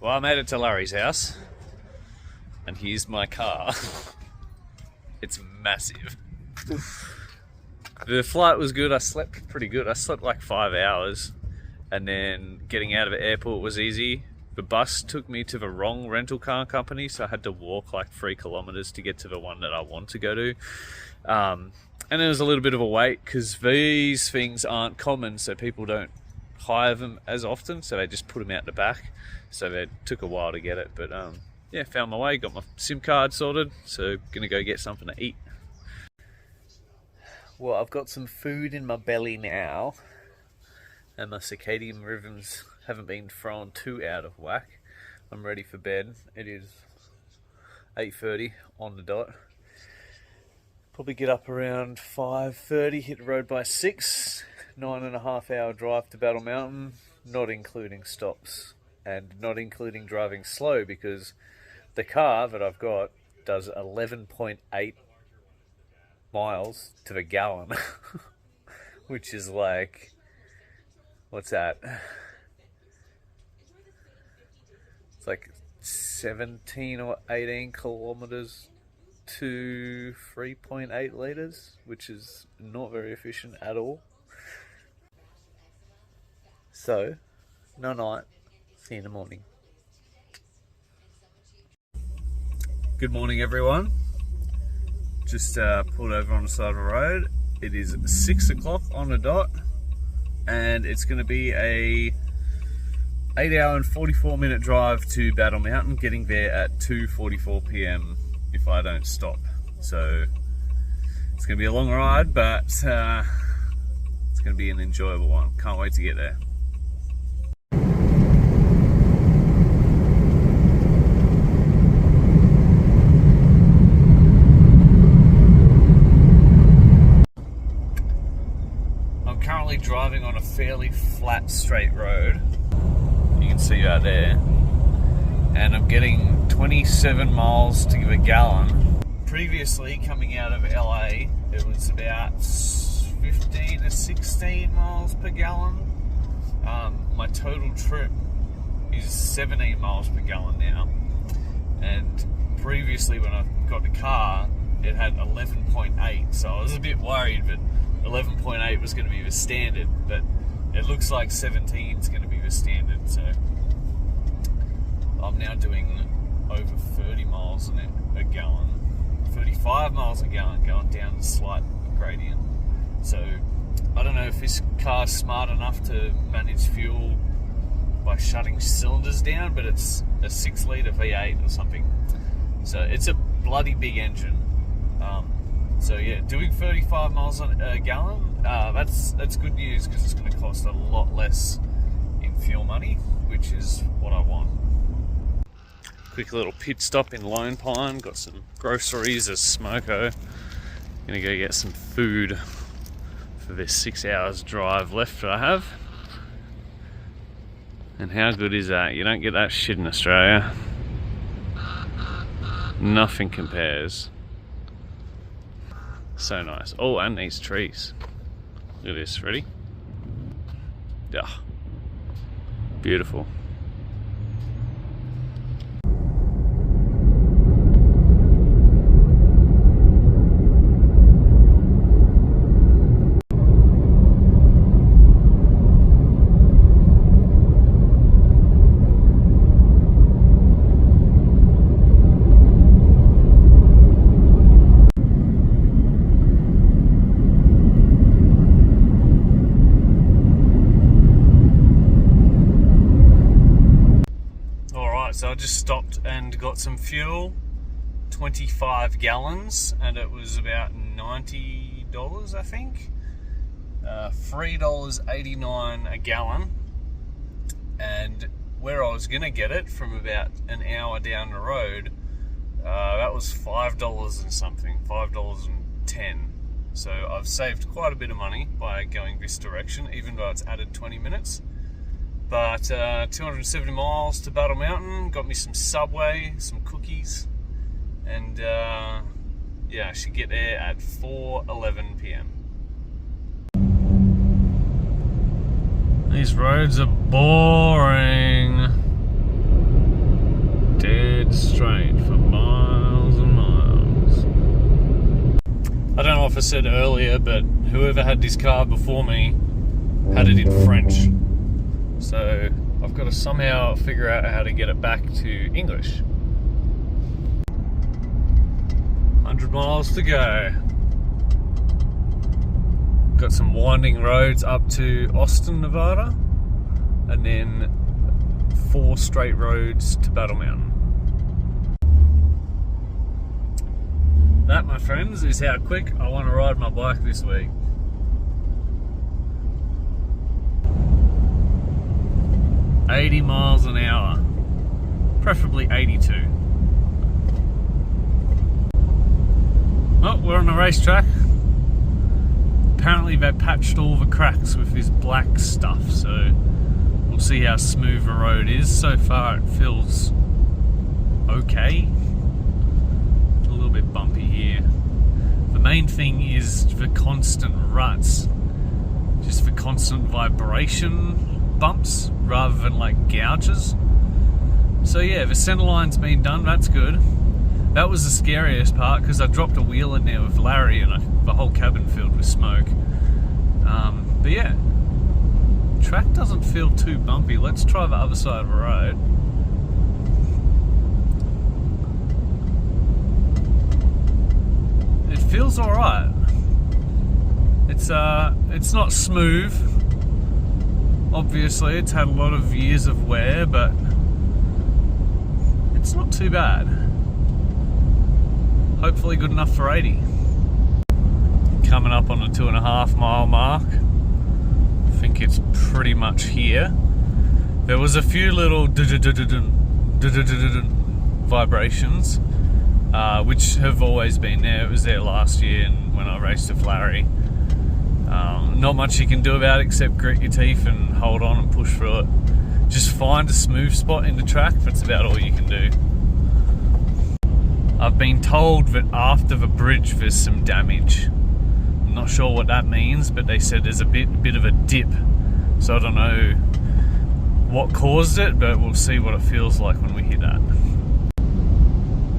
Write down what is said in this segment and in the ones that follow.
Well, I made it to Larry's house, and here's my car. It's massive. The flight was good. I slept pretty good. I slept like 5 hours, and then getting out of the airport was easy. The bus took me to the wrong rental car company, so I had to walk like 3 kilometers to get to the one that I want to go to. And there was a little bit of a wait because these things aren't common, so people don't hire them as often, so they just put them out the back. So it took a while to get it, but yeah, found my way, got my SIM card sorted, so gonna go get something to eat. Well, I've got some food in my belly now, and my circadian rhythms haven't been thrown too out of whack. I'm ready for bed. It is 8:30 on the dot. Probably get up around 5:30, hit the road by 6, 9.5 hour drive to Battle Mountain, not including stops, and not including driving slow, because the car that I've got does 11.8 miles to the gallon, which is like, what's that? It's like 17 or 18 kilometers to 3.8 liters, which is not very efficient at all. So, no night, see you in the morning. Good morning, everyone. Just pulled over on the side of the road. It is 6 o'clock on the dot, and it's going to be a 8 hour and 44 minute drive to Battle Mountain, getting there at 2:44 p.m. if I don't stop. So it's going to be a long ride, but it's going to be an enjoyable one. Can't wait to get there. Driving on a fairly flat straight road, you can see out there, and I'm getting 27 miles to the gallon. Previously, coming out of LA, it was about 15 to 16 miles per gallon. My total trip is 17 miles per gallon now, and previously when I got the car it had 11.8, so I was a bit worried, but 11.8 was going to be the standard, but it looks like 17 is going to be the standard. So I'm now doing over 30 miles a gallon, 35 miles a gallon, going down the slight gradient. So I don't know if this car's smart enough to manage fuel by shutting cylinders down, but it's a 6-litre V8 or something. So it's a bloody big engine. So yeah, doing 35 miles a gallon, that's good news, because it's going to cost a lot less in fuel money, which is what I want. Quick little pit stop in Lone Pine, got some groceries, a smoko. Gonna go get some food for this 6 hours drive left that I have. And how good is that? You don't get that shit in Australia. Nothing compares. So nice. Oh, and these trees. Look at this. Ready? Yeah. Beautiful. So I just stopped and got some fuel, 25 gallons, and it was about $90, I think. $3.89 a gallon. And where I was going to get it from about an hour down the road, that was $5 and something, $5.10. So I've saved quite a bit of money by going this direction, even though it's added 20 minutes. But 270 miles to Battle Mountain, got me some Subway, some cookies, and yeah, I should get there at 4:11 p.m. These roads are boring. straight for miles and miles. I don't know if I said earlier, but whoever had this car before me had it in French. So I've got to somehow figure out how to get it back to English. 100 miles to go. Got some winding roads up to Austin, Nevada, and then 4 straight roads to Battle Mountain. That, my friends, is how quick I want to ride my bike this week. $80 miles an hour, preferably 82. Oh, we're on the racetrack. Apparently they patched all the cracks with this black stuff, so we'll see how smooth the road is. So far it feels okay. It's a little bit bumpy here. The main thing is the constant ruts, just the constant vibration bumps rather than like gouges. So yeah, the center line's been done, that's good. That was the scariest part because I dropped a wheel in there with Larry and the whole cabin filled with smoke. But yeah, track doesn't feel too bumpy. Let's try the other side of the road. It feels alright. It's not smooth. Obviously, it's had a lot of years of wear, but it's not too bad. Hopefully good enough for 80. Coming up on the 2.5 mile mark. I think it's pretty much here. There was a few little vibrations, which have always been there. It was there last year and when I raced with Larry. Not much you can do about it except grit your teeth and hold on and push through it. Just find a smooth spot in the track, that's about all you can do. I've been told that after the bridge there's some damage. I'm not sure what that means, but they said there's a bit of a dip. So I don't know what caused it, but we'll see what it feels like when we hit that.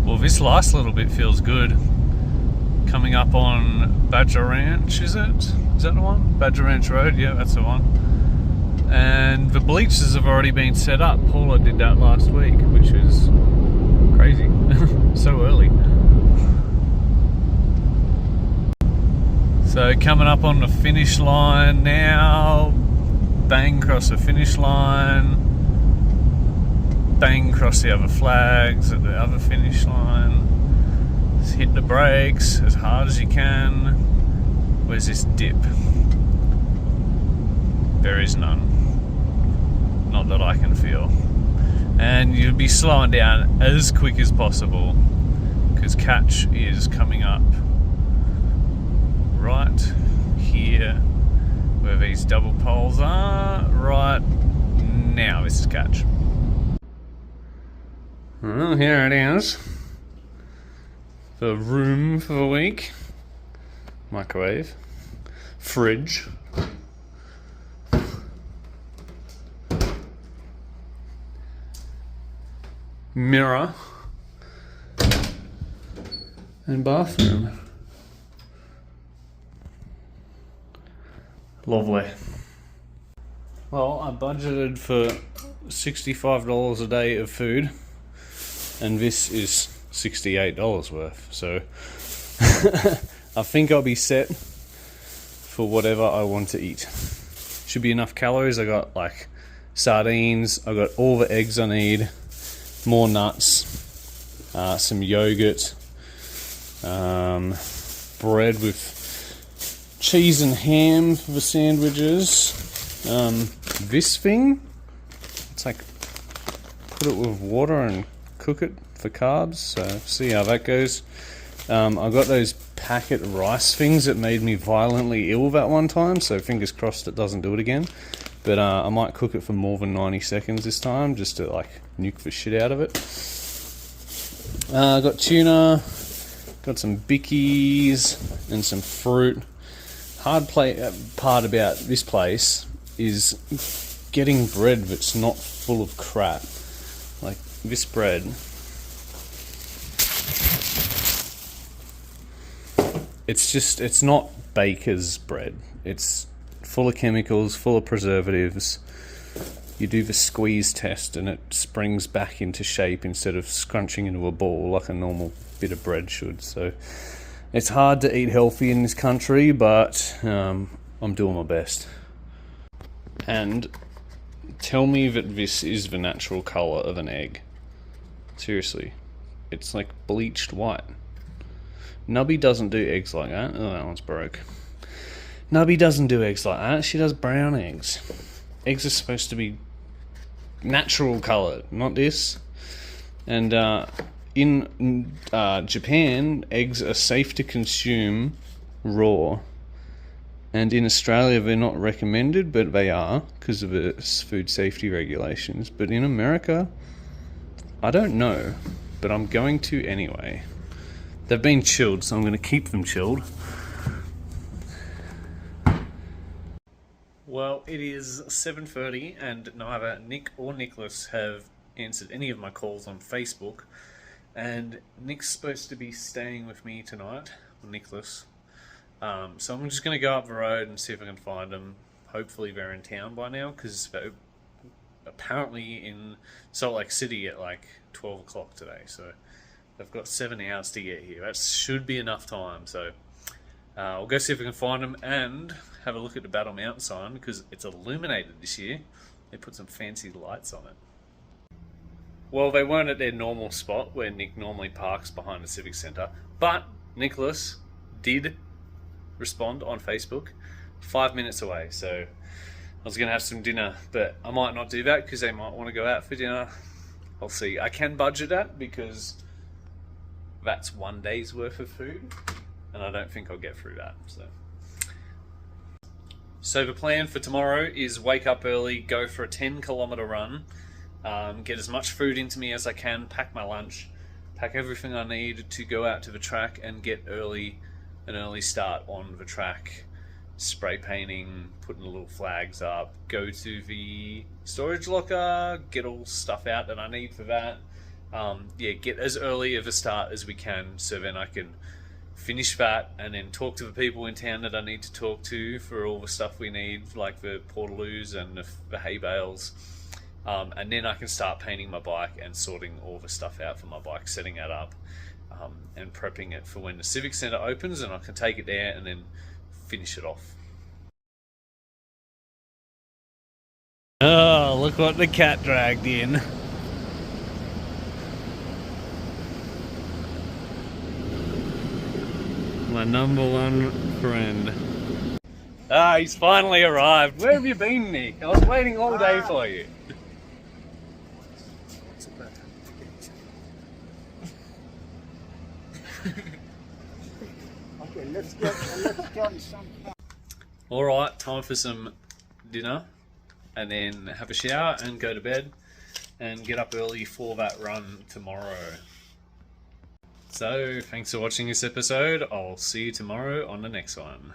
Well, this last little bit feels good. Coming up on Badger Ranch, is it? Is that the one? Badger Ranch Road, yeah, that's the one. And the bleachers have already been set up. Paula did that last week, which is crazy. So early. So coming up on the finish line now. Bang across the finish line. Bang across the other flags at the other finish line. Just hit the brakes as hard as you can. Where's this dip? There is none. Not that I can feel. And you'll be slowing down as quick as possible because catch is coming up right here where these double poles are. Right now, this is catch. Well, here it is. The room for the week. Microwave. Fridge. Mirror. And bathroom. Lovely. Well, I budgeted for $65 a day of food, and this is $68 worth, so I think I'll be set for whatever I want to eat. Should be enough calories. I got like sardines, I got all the eggs I need, more nuts, some yogurt, bread with cheese and ham for the sandwiches. This thing, it's like put it with water and cook it for carbs, so see how that goes. I got those packet rice things that made me violently ill that one time, so fingers crossed it doesn't do it again. But I might cook it for more than 90 seconds this time, just to like nuke the shit out of it. I got tuna, got some bickies and some fruit. Hard part about this place is getting bread that's not full of crap. Like this bread it's not baker's bread. It's full of chemicals, full of preservatives. You do the squeeze test and it springs back into shape instead of scrunching into a ball like a normal bit of bread should. So it's hard to eat healthy in this country, but I'm doing my best. And tell me that this is the natural colour of an egg. Seriously. It's like bleached white. Nubby doesn't do eggs like that. Oh, that one's broke. Nubby doesn't do eggs like that. She does brown eggs. Eggs are supposed to be natural coloured, not this. And in Japan, eggs are safe to consume raw. And in Australia, they're not recommended, but they are because of the food safety regulations. But in America, I don't know, but I'm going to anyway. They've been chilled, so I'm going to keep them chilled. Well, it is 7:30 and neither Nick or Nicholas have answered any of my calls on Facebook. And Nick's supposed to be staying with me tonight, Nicholas. So I'm just going to go up the road and see if I can find them. Hopefully they're in town by now, because they're apparently in Salt Lake City at like 12 o'clock today. So they've got 7 hours to get here. That should be enough time. So I'll go see if I can find them and have a look at the Battle Mountain sign, because it's illuminated this year. They put some fancy lights on it. Well, they weren't at their normal spot where Nick normally parks behind the Civic Centre, but Nicholas did respond on Facebook 5 minutes away. So I was going to have some dinner, but I might not do that because they might want to go out for dinner. I'll see. I can budget that because that's 1 day's worth of food, and I don't think I'll get through that. So the plan for tomorrow is wake up early, go for a 10-kilometre run, get as much food into me as I can, pack my lunch, pack everything I need to go out to the track and get an early start on the track, spray painting, putting the little flags up, go to the storage locker, get all stuff out that I need for that. Get as early of a start as we can, so then I can finish that and then talk to the people in town that I need to talk to for all the stuff we need, like the portaloos and the hay bales. And then I can start painting my bike and sorting all the stuff out for my bike, setting that up, and prepping it for when the Civic Centre opens, and I can take it there and then finish it off. Oh, look what the cat dragged in. My number one friend. Ah, he's finally arrived. Where have you been, Nick? I was waiting all day for you. Okay, let's get some. All right, time for some dinner, and then have a shower and go to bed, and get up early for that run tomorrow. So, thanks for watching this episode. I'll see you tomorrow on the next one.